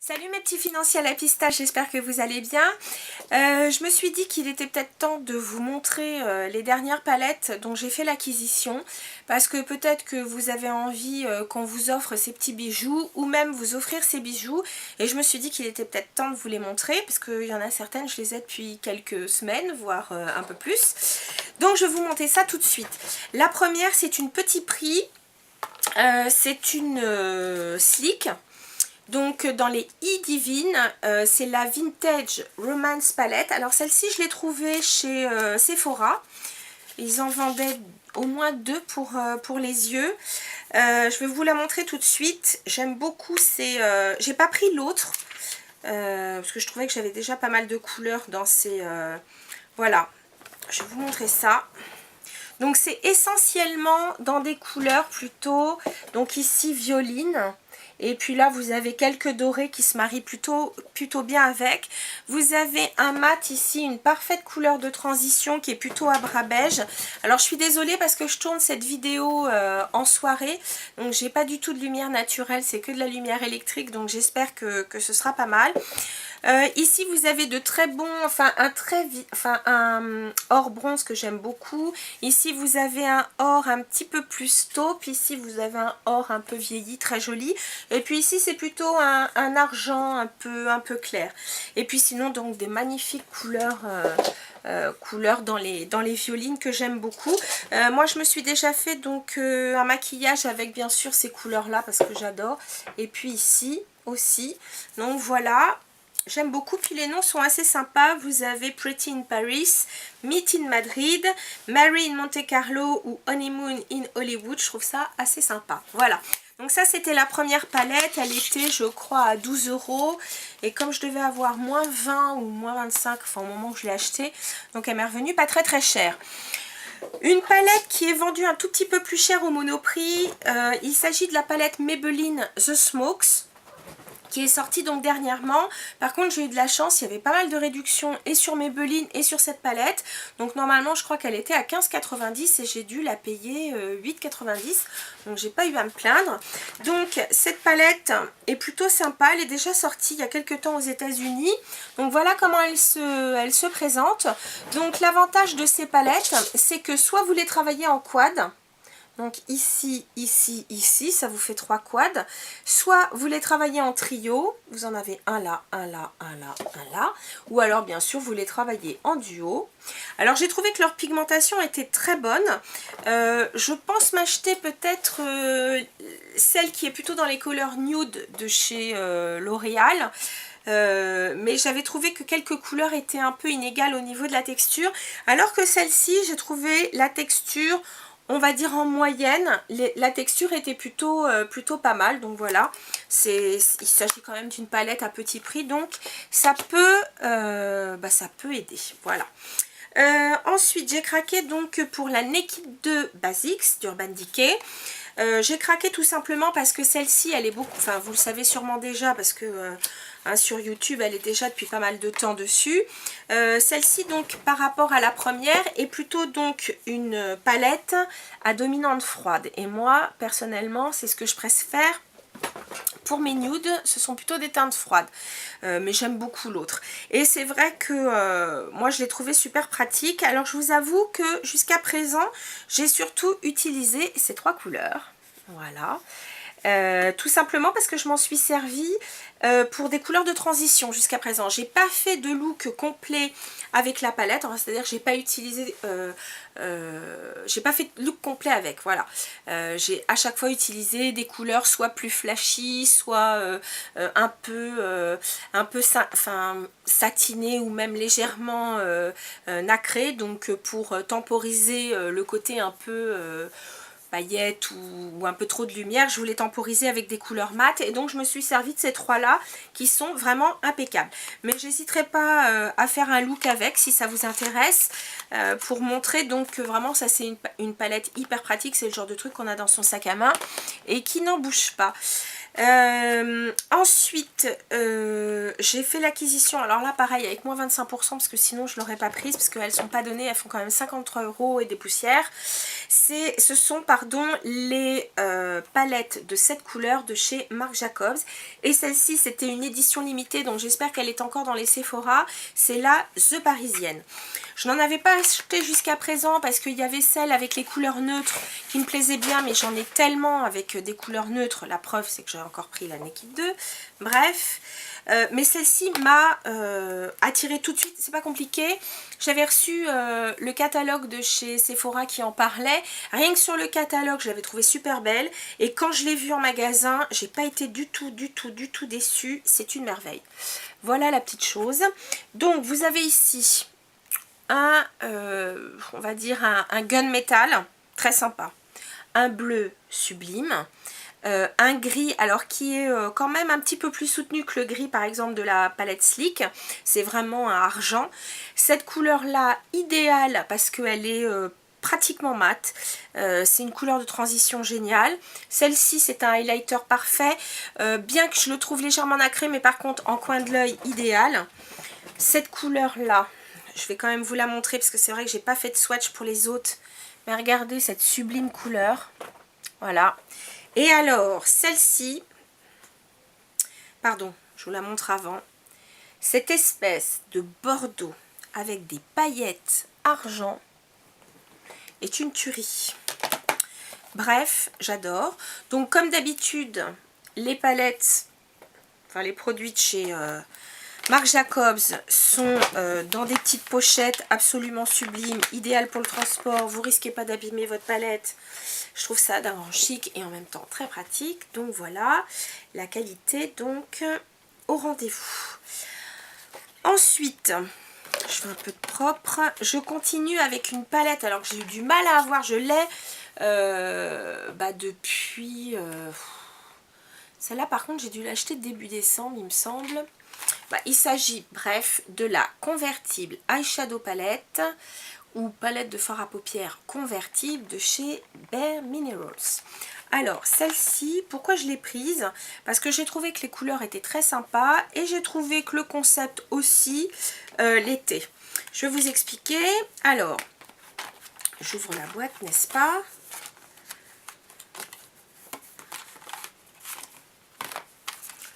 Salut mes petits financiers à la pistache, j'espère que vous allez bien. Je me suis dit qu'il était peut-être temps de vous montrer les dernières palettes dont j'ai fait l'acquisition, parce que peut-être que vous avez envie qu'on vous offre ces petits bijoux ou même vous offrir ces bijoux, et je me suis dit qu'il était peut-être temps de vous les montrer parce qu'il y en a certaines, je les ai depuis quelques semaines, voire un peu plus. Donc je vais vous montrer ça tout de suite. La première, c'est une Petit Prix, c'est une Slick. Donc dans les e-Divine, c'est la Vintage Romance Palette. Alors celle-ci, je l'ai trouvée chez Sephora. Ils en vendaient au moins deux pour les yeux. Je vais vous la montrer tout de suite. J'aime beaucoup ces... j'ai pas pris l'autre, parce que je trouvais que j'avais déjà pas mal de couleurs dans ces... voilà, je vais vous montrer ça. Donc c'est essentiellement dans des couleurs plutôt... Donc ici, violine. Et puis là, vous avez quelques dorés qui se marient plutôt bien avec. Vous avez un mat ici, une parfaite couleur de transition qui est plutôt à bras beige. Alors, je suis désolée parce que je tourne cette vidéo en soirée. Donc, j'ai pas du tout de lumière naturelle, c'est que de la lumière électrique. Donc, j'espère que ce sera pas mal. Ici, vous avez de très bons, un or bronze que j'aime beaucoup. Ici, vous avez un or un petit peu plus taupe. Ici, vous avez un or un peu vieilli, très joli. Et puis ici, c'est plutôt un argent un peu clair. Et puis sinon, donc des magnifiques couleurs dans les violines que j'aime beaucoup. Moi, je me suis déjà fait donc un maquillage avec bien sûr ces couleurs-là parce que j'adore. Et puis ici aussi. Donc voilà. J'aime beaucoup, puis les noms sont assez sympas. Vous avez Pretty in Paris, Meet in Madrid, Marry in Monte Carlo ou Honeymoon in Hollywood. Je trouve ça assez sympa. Voilà. Donc ça, c'était la première palette. Elle était, je crois, à 12 €. Et comme je devais avoir moins 20 ou moins 25, enfin au moment où je l'ai acheté, donc elle m'est revenue pas très cher. Une palette qui est vendue un tout petit peu plus cher au Monoprix. Il s'agit de la palette Maybelline The Smokes, qui est sortie donc dernièrement. Par contre, j'ai eu de la chance, il y avait pas mal de réductions et sur Maybelline et sur cette palette. Donc normalement, je crois qu'elle était à 15,90 € et j'ai dû la payer 8,90 €. Donc j'ai pas eu à me plaindre. Donc cette palette est plutôt sympa. Elle est déjà sortie il y a quelques temps aux États-Unis. Donc voilà comment elle se présente. Donc l'avantage de ces palettes, c'est que soit vous les travaillez en quad. Donc ici, ici, ici, ça vous fait 3 quads. Soit vous les travaillez en trio, vous en avez un là, un là, un là, un là. Ou alors bien sûr vous les travaillez en duo. Alors j'ai trouvé que leur pigmentation était très bonne. Je pense m'acheter peut-être celle qui est plutôt dans les couleurs nude de chez L'Oréal. Mais j'avais trouvé que quelques couleurs étaient un peu inégales au niveau de la texture. Alors que celle-ci, j'ai trouvé la texture, on va dire en moyenne, la texture était plutôt pas mal. Donc voilà, il s'agit quand même d'une palette à petit prix, donc ça peut aider. Voilà. Ensuite, j'ai craqué donc pour la Naked 2 Basics d'Urban Decay. J'ai craqué tout simplement parce que celle-ci, elle est beaucoup, enfin vous le savez sûrement déjà parce que sur YouTube, elle est déjà depuis pas mal de temps dessus. Celle-ci donc par rapport à la première est plutôt donc une palette à dominante froide. Et moi personnellement, c'est ce que je préfère. Pour mes nudes, ce sont plutôt des teintes froides, mais j'aime beaucoup l'autre. Et c'est vrai que moi je l'ai trouvé super pratique. Alors je vous avoue que jusqu'à présent, j'ai surtout utilisé ces 3 couleurs. Voilà. Tout simplement parce que je m'en suis servie pour des couleurs de transition jusqu'à présent. J'ai pas fait de look complet avec la palette, c'est-à-dire que j'ai pas utilisé, j'ai pas fait de look complet avec, voilà. J'ai à chaque fois utilisé des couleurs soit plus flashy, soit un peu satinées ou même légèrement nacrées, donc pour temporiser le côté un peu paillettes ou un peu trop de lumière, je voulais temporiser avec des couleurs mates et donc je me suis servi de ces 3 là qui sont vraiment impeccables. Mais j'hésiterai pas à faire un look avec si ça vous intéresse, pour montrer donc que vraiment ça c'est une palette hyper pratique, c'est le genre de truc qu'on a dans son sac à main et qui n'en bouge pas. Ensuite j'ai fait l'acquisition, alors là pareil avec moins 25% parce que sinon je l'aurais pas prise parce qu'elles sont pas données, elles font quand même 53 € et des poussières. Ce sont pardon, les palettes de cette couleur de chez Marc Jacobs. Et celle-ci, c'était une édition limitée, donc j'espère qu'elle est encore dans les Sephora. C'est la The Parisienne. Je n'en avais pas acheté jusqu'à présent parce qu'il y avait celle avec les couleurs neutres qui me plaisait bien, mais j'en ai tellement avec des couleurs neutres. La preuve, c'est que j'ai encore pris la Naked 2. Bref, mais celle-ci m'a attirée tout de suite. C'est pas compliqué. J'avais reçu le catalogue de chez Sephora qui en parlait. Rien que sur le catalogue, je l'avais trouvé super belle. Et quand je l'ai vue en magasin, j'ai pas été du tout déçue. C'est une merveille. Voilà la petite chose. Donc, vous avez ici un, on va dire un gunmetal très sympa. Un bleu sublime. Un gris, alors qui est quand même un petit peu plus soutenu que le gris par exemple de la palette Sleek. C'est vraiment un argent. Cette couleur là, idéale parce qu'elle est pratiquement mate. C'est une couleur de transition géniale. Celle-ci, c'est un highlighter parfait. Bien que je le trouve légèrement nacré, mais par contre en coin de l'œil, idéal. Cette couleur là, je vais quand même vous la montrer parce que c'est vrai que j'ai pas fait de swatch pour les autres. Mais regardez cette sublime couleur. Voilà. Et alors, celle-ci, pardon, je vous la montre avant, cette espèce de bordeaux avec des paillettes argent est une tuerie. Bref, j'adore. Donc, comme d'habitude, les palettes, enfin les produits de chez Marc Jacobs sont dans des petites pochettes absolument sublimes, idéales pour le transport. Vous risquez pas d'abîmer votre palette. Je trouve ça d'un grand chic et en même temps très pratique. Donc voilà, la qualité donc au rendez-vous. Ensuite, je fais un peu de propre. Je continue avec une palette alors que j'ai eu du mal à avoir. Je l'ai depuis... Celle-là par contre j'ai dû l'acheter début décembre il me semble. Il s'agit bref de la convertible eyeshadow palette ou palette de fard à paupières convertible de chez Bare Minerals. Alors celle-ci, pourquoi je l'ai prise? Parce que j'ai trouvé que les couleurs étaient très sympas et j'ai trouvé que le concept aussi l'était. Je vais vous expliquer. Alors, j'ouvre la boîte, n'est-ce pas?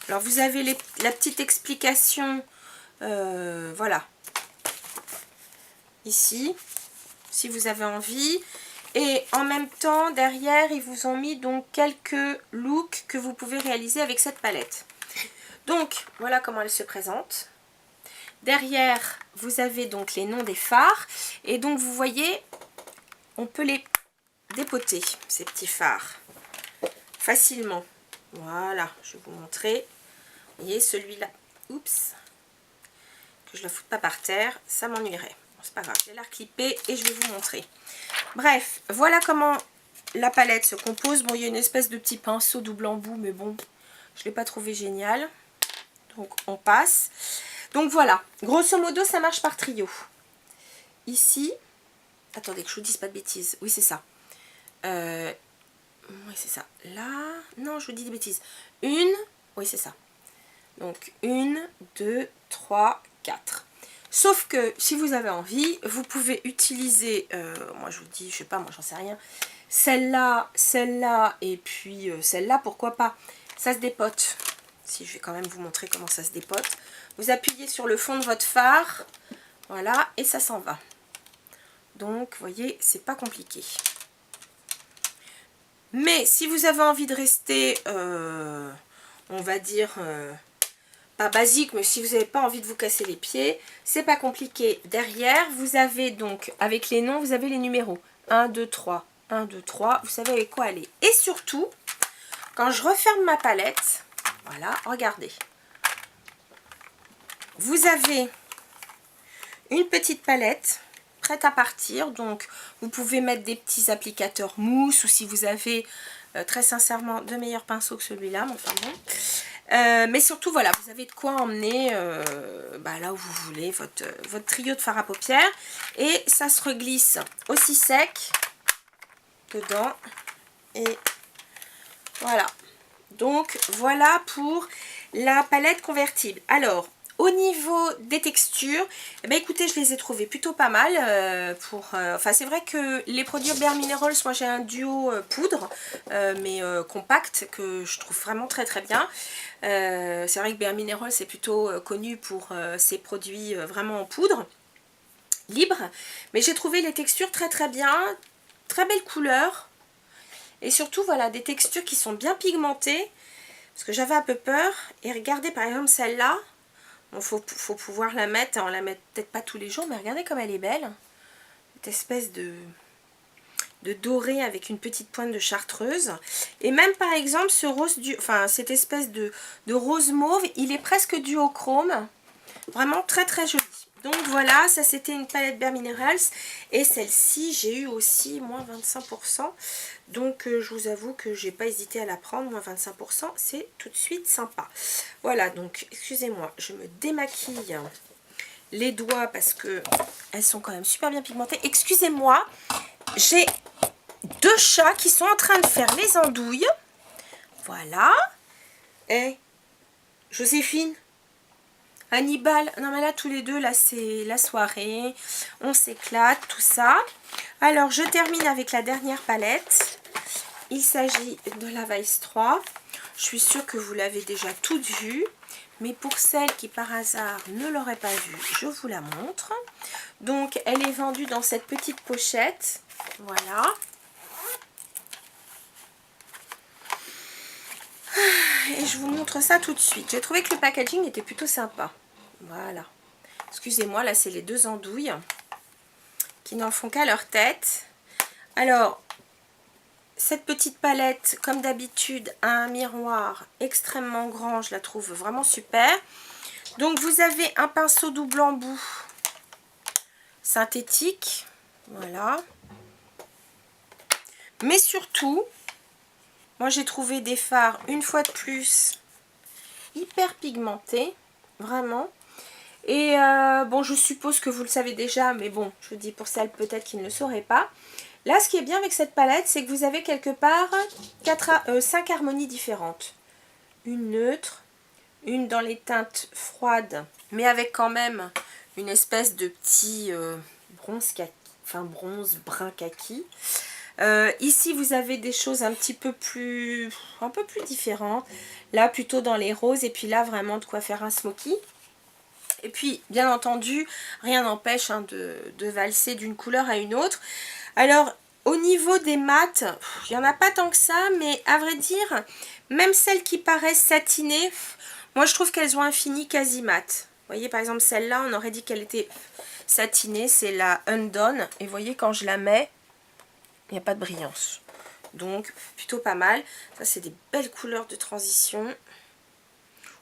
Alors vous avez la petite explication, voilà, ici, si vous avez envie. Et en même temps, derrière, ils vous ont mis donc quelques looks que vous pouvez réaliser avec cette palette. Donc, voilà comment elle se présente. Derrière, vous avez donc les noms des fards. Et donc, vous voyez, on peut les dépoter, ces petits fards, facilement. Voilà, je vais vous montrer. Vous voyez, celui-là, oups, que je ne le foute pas par terre, ça m'ennuierait. Bon, c'est pas grave, je vais la reclipper et je vais vous montrer. Bref, voilà comment la palette se compose. Bon, il y a une espèce de petit pinceau double embout, mais bon, je ne l'ai pas trouvé génial. Donc, on passe. Donc, voilà. Grosso modo, ça marche par trio. Ici, attendez que je vous dise pas de bêtises. Oui, c'est ça. Oui, c'est ça. Là, non, je vous dis des bêtises. Une, oui, c'est ça. Donc, 1, 2, 3, 4. Sauf que si vous avez envie, vous pouvez utiliser, moi je vous dis, je sais pas, moi j'en sais rien, celle-là et puis celle-là, pourquoi pas. Ça se dépote. Si je vais quand même vous montrer comment ça se dépote. Vous appuyez sur le fond de votre fard, voilà, et ça s'en va. Donc, vous voyez, c'est pas compliqué. Mais si vous avez envie de rester, on va dire... pas basique, mais si vous n'avez pas envie de vous casser les pieds, c'est pas compliqué. Derrière, vous avez donc, avec les noms, vous avez les numéros. 1, 2, 3, 1, 2, 3. Vous savez avec quoi aller. Et surtout, quand je referme ma palette, voilà, regardez. Vous avez une petite palette prête à partir. Donc, vous pouvez mettre des petits applicateurs mousse ou si vous avez, très sincèrement, de meilleurs pinceaux que celui-là. Mais enfin bon. Mais surtout voilà, vous avez de quoi emmener là où vous voulez votre trio de fard à paupières et ça se reglisse aussi sec dedans et voilà. Donc voilà pour la palette convertible. Alors Au niveau des textures, eh ben écoutez, je les ai trouvées plutôt pas mal. Enfin, c'est vrai que les produits Bare Minerals, moi j'ai un duo poudre, mais compact, que je trouve vraiment très très bien. C'est vrai que Bare Minerals c'est plutôt connu pour ses produits vraiment en poudre, libre. Mais j'ai trouvé les textures très très bien, très belles couleurs. Et surtout, voilà, des textures qui sont bien pigmentées. Parce que j'avais un peu peur. Et regardez par exemple celle-là. Bon, faut pouvoir la mettre, on la met peut-être pas tous les jours, mais regardez comme elle est belle. Cette espèce de doré avec une petite pointe de chartreuse. Et même par exemple ce rose, enfin cette espèce de rose mauve, il est presque duochrome. Vraiment très très joli. Donc voilà, ça c'était une palette Bare Minerals. Et celle-ci, j'ai eu aussi moins 25%. Donc je vous avoue que j'ai pas hésité à la prendre. Moins 25%, c'est tout de suite sympa. Voilà, donc excusez-moi, je me démaquille les doigts parce que elles sont quand même super bien pigmentées. Excusez-moi, j'ai 2 chats qui sont en train de faire les andouilles. Voilà. Et Joséphine, Hannibal, non mais là tous les deux, là c'est la soirée, on s'éclate, tout ça. Alors je termine avec la dernière palette. Il s'agit de la Vice 3. Je suis sûre que vous l'avez déjà toute vue, mais pour celles qui par hasard ne l'auraient pas vue, je vous la montre. Donc elle est vendue dans cette petite pochette, voilà. Et je vous montre ça tout de suite. J'ai trouvé que le packaging était plutôt sympa. Voilà. Excusez-moi, là c'est les 2 andouilles qui n'en font qu'à leur tête. Alors, cette petite palette, comme d'habitude, a un miroir extrêmement grand. Je la trouve vraiment super. Donc vous avez un pinceau double embout synthétique. Voilà. Mais surtout, moi j'ai trouvé des fards, une fois de plus, hyper pigmentés. Vraiment. Et bon, je suppose que vous le savez déjà, mais bon, je vous dis pour celles peut-être qui ne le sauraient pas. Là, ce qui est bien avec cette palette, c'est que vous avez quelque part 5 harmonies différentes. Une neutre, une dans les teintes froides, mais avec quand même une espèce de petit bronze kaki, enfin bronze brun kaki. Ici, vous avez des choses un peu plus différentes. Là, plutôt dans les roses, et puis là, vraiment de quoi faire un smoky. Et puis, bien entendu, rien n'empêche de valser d'une couleur à une autre. Alors, au niveau des mates, il n'y en a pas tant que ça, mais à vrai dire, même celles qui paraissent satinées, moi je trouve qu'elles ont un fini quasi mat. Vous voyez, par exemple, celle-là, on aurait dit qu'elle était satinée, c'est la Undone. Et vous voyez, quand je la mets, il n'y a pas de brillance. Donc, plutôt pas mal. Ça, c'est des belles couleurs de transition.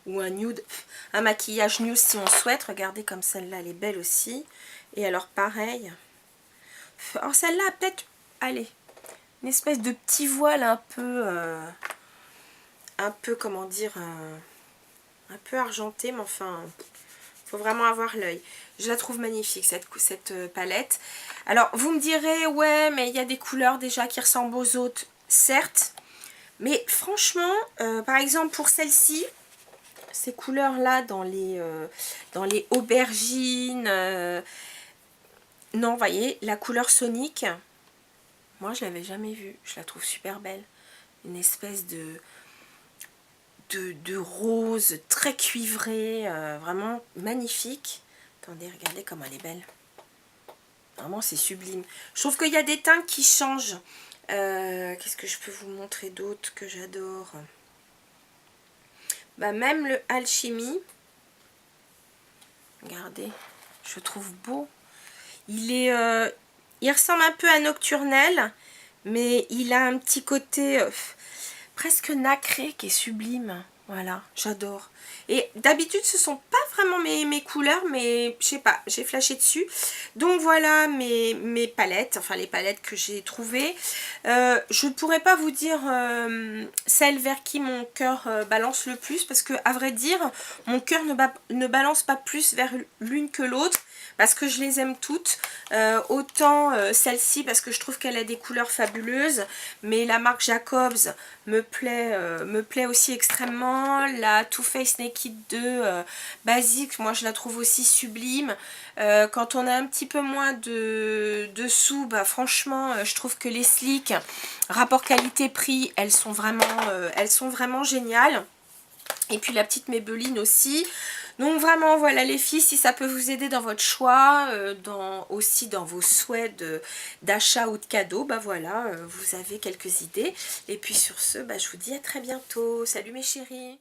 Ou un nude, un maquillage nude si on souhaite. Regardez comme celle-là, elle est belle aussi. Et alors pareil. Alors celle-là a peut-être, allez, une espèce de petit voile un peu comment dire, un peu argenté, mais enfin, il faut vraiment avoir l'œil. Je la trouve magnifique cette palette. Alors vous me direz, ouais, mais il y a des couleurs déjà qui ressemblent aux autres, certes. Mais franchement, par exemple pour celle-ci, ces couleurs-là dans les aubergines, non, vous voyez, la couleur Sonic, moi je l'avais jamais vue, je la trouve super belle. Une espèce de rose très cuivré, vraiment magnifique. Attendez, regardez comme elle est belle. Vraiment, c'est sublime. Je trouve qu'il y a des teintes qui changent. Qu'est-ce que je peux vous montrer d'autre que j'adore? Bah, même le Alchimie, regardez, je trouve beau. Il ressemble un peu à Nocturnelle, mais il a un petit côté presque nacré qui est sublime. Voilà, j'adore. Et d'habitude, ce sont pas vraiment mes couleurs, mais je sais pas, j'ai flashé dessus. Donc voilà mes palettes, enfin les palettes que j'ai trouvées. Je ne pourrais pas vous dire celle vers qui mon cœur balance le plus, parce que à vrai dire, mon cœur ne balance pas plus vers l'une que l'autre. parce que je les aime toutes. Autant celle-ci parce que je trouve qu'elle a des couleurs fabuleuses, mais la marque Jacobs me plaît aussi extrêmement. La Too Faced Naked 2 basique, moi je la trouve aussi sublime. Quand on a un petit peu moins de sous, bah franchement je trouve que les Sleek, rapport qualité-prix, elles sont vraiment géniales. Et puis la petite Maybelline aussi. Donc vraiment voilà les filles, si ça peut vous aider dans votre choix, aussi dans vos souhaits d'achat ou de cadeaux, bah voilà, vous avez quelques idées. Et puis sur ce, bah, je vous dis à très bientôt. Salut mes chéris.